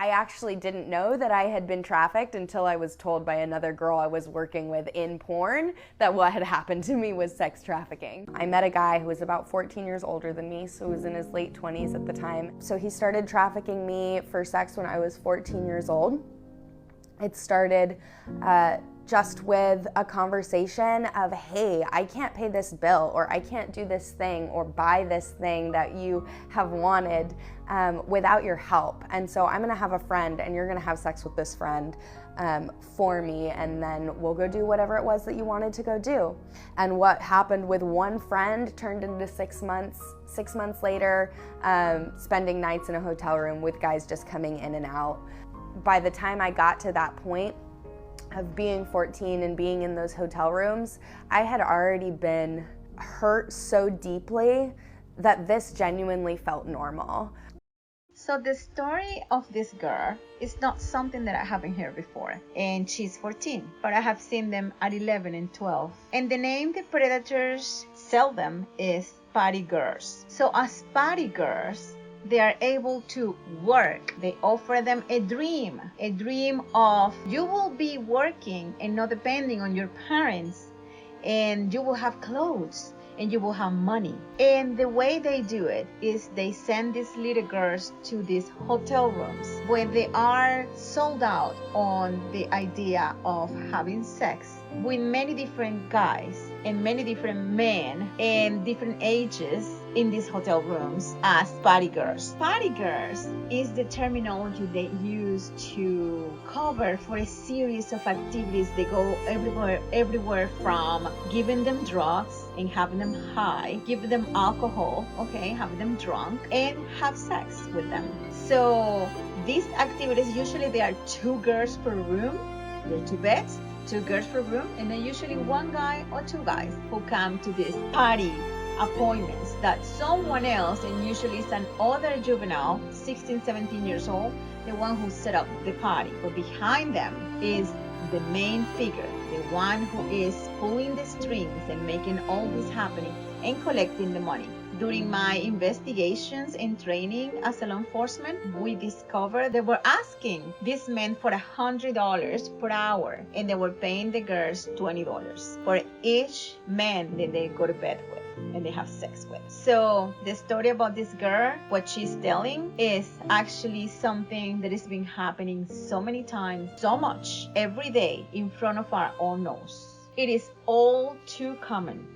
I actually didn't know that I had been trafficked until I was told by another girl I was working with in porn that what had happened to me was sex trafficking. I met a guy who was about 14 years older than me, so he was in his late 20s at the time. So he started trafficking me for sex when I was 14 years old. It started just with a conversation of, hey, I can't pay this bill, or I can't do this thing or buy this thing that you have wanted without your help. And so I'm gonna have a friend and you're gonna have sex with this friend for me, and then we'll go do whatever it was that you wanted to go do. And what happened with one friend turned into 6 months. 6 months later, spending nights in a hotel room with guys just coming in and out. By the time I got to that point of being 14 and being in those hotel rooms, I had already been hurt so deeply that this genuinely felt normal. So the story of this girl is not something that I haven't heard before, and she's 14, but I have seen them at 11 and 12. And the name the predators sell them is party girls. So as party girls, they are able to work. They offer them a dream of you will be working and not depending on your parents, and you will have clothes and you will have money. And the way they do it is they send these little girls to these hotel rooms where they are sold out on the idea of having sex with many different guys and many different men and different ages in these hotel rooms as party girls. Party girls is the terminology they use to cover for a series of activities. They go everywhere from giving them drugs and having them high, give them alcohol, okay, have them drunk, and have sex with them. So these activities, usually there are 2 girls per room. There are 2 beds, 2 girls per room, and then usually 1 guy or 2 guys who come to these party appointments that someone else, and usually it's an older juvenile, 16, 17 years old, the one who set up the party. But behind them is the main figure, the one who is pulling the strings and making all this happening and collecting the money. During my investigations and training as a law enforcement, we discovered they were asking these men for $100 per hour, and they were paying the girls $20 for each man that they go to bed with and they have sex with. So the story about this girl, what she's telling, is actually something that has been happening so many times, so much, every day in front of our own nose. It is all too common